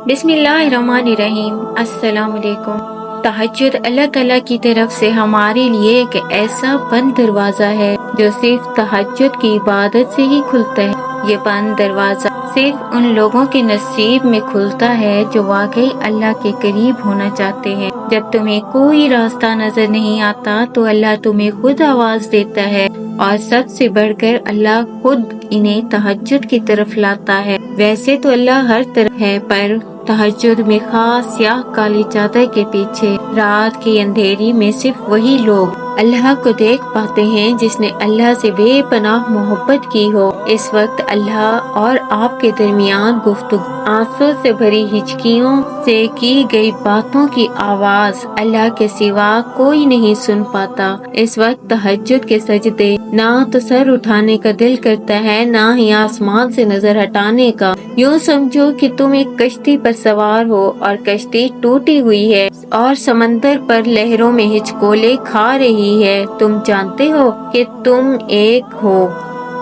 بسم اللہ الرحمن الرحیم۔ السلام علیکم۔ تہجد اللہ تعالیٰ کی طرف سے ہمارے لیے ایک ایسا بند دروازہ ہے جو صرف تہجد کی عبادت سے ہی کھلتا ہے۔ یہ بند دروازہ صرف ان لوگوں کے نصیب میں کھلتا ہے جو واقعی اللہ کے قریب ہونا چاہتے ہیں۔ جب تمہیں کوئی راستہ نظر نہیں آتا تو اللہ تمہیں خود آواز دیتا ہے، اور سب سے بڑھ کر اللہ خود انہیں تہجد کی طرف لاتا ہے۔ ویسے تو اللہ ہر طرف ہے، پر تہجد میں خاص سیاہ کالی چادر کے پیچھے رات کی اندھیری میں صرف وہی لوگ اللہ کو دیکھ پاتے ہیں جس نے اللہ سے بے پناہ محبت کی ہو۔ اس وقت اللہ اور آپ کے درمیان گفتگو، آنسوں سے بھری ہچکیوں سے کی گئی باتوں کی آواز اللہ کے سوا کوئی نہیں سن پاتا۔ اس وقت تہجد کے سجدے نہ تو سر اٹھانے کا دل کرتا ہے، نہ ہی آسمان سے نظر ہٹانے کا۔ یوں سمجھو کہ تم ایک کشتی پر سوار ہو اور کشتی ٹوٹی ہوئی ہے اور سمندر پر لہروں میں ہچکولے کھا رہی ہے۔ تم جانتے ہو کہ تم ایک ہو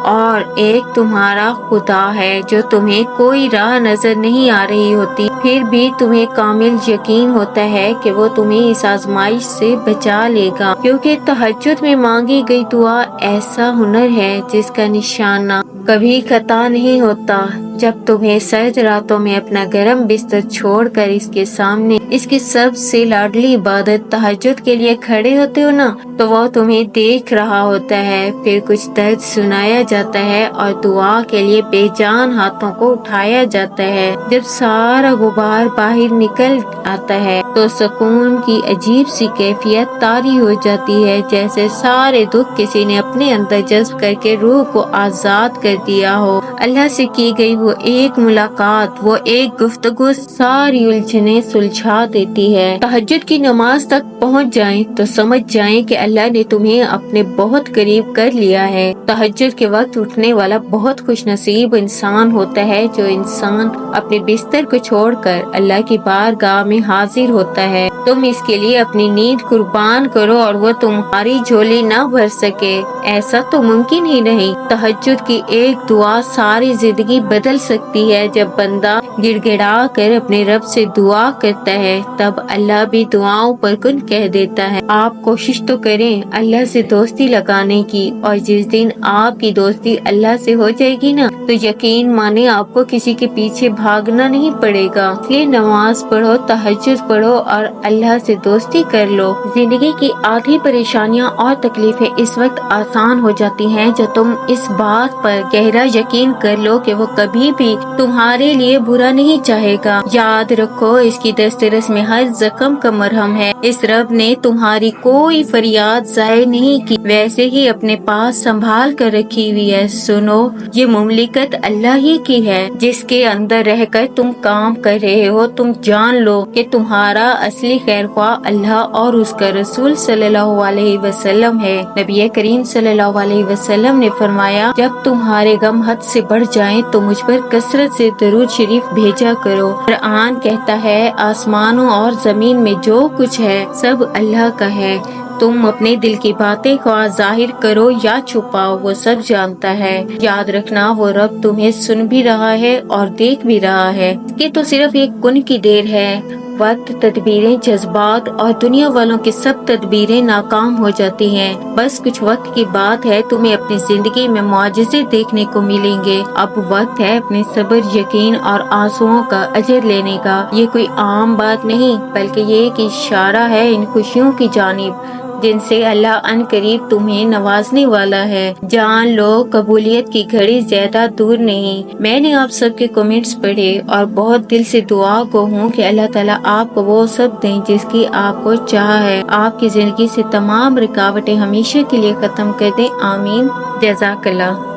اور ایک تمہارا خدا ہے جو تمہیں کوئی راہ نظر نہیں آ رہی ہوتی، پھر بھی تمہیں کامل یقین ہوتا ہے کہ وہ تمہیں اس آزمائش سے بچا لے گا، کیونکہ تہجد میں مانگی گئی دعا ایسا ہنر ہے جس کا نشانہ کبھی خطا نہیں ہوتا۔ جب تمہیں سرد راتوں میں اپنا گرم بستر چھوڑ کر اس کے سامنے اس کی سب سے لاڈلی عبادت تہجد کے لیے کھڑے ہوتے ہو نا، تو وہ تمہیں دیکھ رہا ہوتا ہے۔ پھر کچھ درد سنایا جاتا ہے اور دعا کے لیے بے جان ہاتھوں کو اٹھایا جاتا ہے۔ جب سارا غبار باہر نکل آتا ہے تو سکون کی عجیب سی کیفیت طاری ہو جاتی ہے، جیسے سارے دکھ کسی نے اپنے اندر جذب کر کے روح کو آزاد کر دیا ہو۔ اللہ سے کی گئی وہ ایک ملاقات، وہ ایک گفتگو ساری الجھنیں سلجھا دیتی ہے۔ تہجد کی نماز تک پہنچ جائیں تو سمجھ جائیں کہ اللہ نے تمہیں اپنے بہت قریب کر لیا ہے۔ تہجد کے وقت اٹھنے والا بہت خوش نصیب انسان ہوتا ہے جو انسان اپنے بستر کو چھوڑ کر اللہ کی بارگاہ میں حاضر ہوتا ہے۔ تم اس کے لیے اپنی نیند قربان کرو اور وہ تمہاری جھولی نہ بھر سکے، ایسا تو ممکن ہی نہیں۔ تہجد کی ایک دعا ساری زندگی بدل سکتی ہے۔ جب بندہ گڑ گڑا کر اپنے رب سے دعا کرتا ہے تب اللہ بھی دعاؤں پر کن کہہ دیتا ہے۔ آپ کوشش تو کریں اللہ سے دوستی لگانے کی، اور جس دن آپ کی دوستی اللہ سے ہو جائے گی نا تو یقین مانے آپ کو کسی کے پیچھے بھاگنا نہیں پڑے گا۔ اس لیے نماز پڑھو، تہجد پڑھو اور اللہ سے دوستی کر لو۔ زندگی کی آدھی پریشانیاں اور تکلیفیں اس وقت آسان ہو جاتی ہیں جب تم اس بات پر گہرا یقین کر لو کہ وہ کبھی بھی تمہارے لیے برا نہیں چاہے گا۔ یاد رکھو اس کی دسترس میں ہر زخم کا مرہم ہے۔ اس رب نے تمہاری کوئی فریاد ضائع نہیں کی، ویسے ہی اپنے پاس سنبھال کر رکھی ہوئی ہے۔ سنو، یہ مملکت اللہ ہی کی ہے جس کے اندر رہ کر تم کام کر رہے ہو۔ تم جان لو کہ تمہارا اصلی خیر خواہ اللہ اور اس کا رسول صلی اللہ علیہ وسلم ہے۔ نبی کریم صلی اللہ علیہ وسلم نے فرمایا، جب تمہارے غم حد سے بڑھ جائیں تو مجھ پر کثرت سے درود شریف بھیجا کرو۔ قرآن کہتا ہے، آسمانوں اور زمین میں جو کچھ ہے سب اللہ کا ہے۔ تم اپنے دل کی باتیں خواہ ظاہر کرو یا چھپاؤ، وہ سب جانتا ہے۔ یاد رکھنا وہ رب تمہیں سن بھی رہا ہے اور دیکھ بھی رہا ہے۔ یہ تو صرف ایک کن کی دیر ہے۔ وقت، تدبیریں، جذبات اور دنیا والوں کی سب تدبیریں ناکام ہو جاتی ہیں۔ بس کچھ وقت کی بات ہے، تمہیں اپنی زندگی میں معجزے دیکھنے کو ملیں گے۔ اب وقت ہے اپنے صبر، یقین اور آنسوؤں کا اجر لینے کا۔ یہ کوئی عام بات نہیں بلکہ یہ ایک اشارہ ہے ان خوشیوں کی جانب جن سے اللہ ان قریب تمہیں نوازنے والا ہے۔ جان لو قبولیت کی گھڑی زیادہ دور نہیں۔ میں نے آپ سب کے کمنٹس پڑھے اور بہت دل سے دعا کو ہوں کہ اللہ تعالیٰ آپ کو وہ سب دیں جس کی آپ کو چاہ ہے، آپ کی زندگی سے تمام رکاوٹیں ہمیشہ کے لیے ختم کر دیں۔ آمین۔ جزاک اللہ۔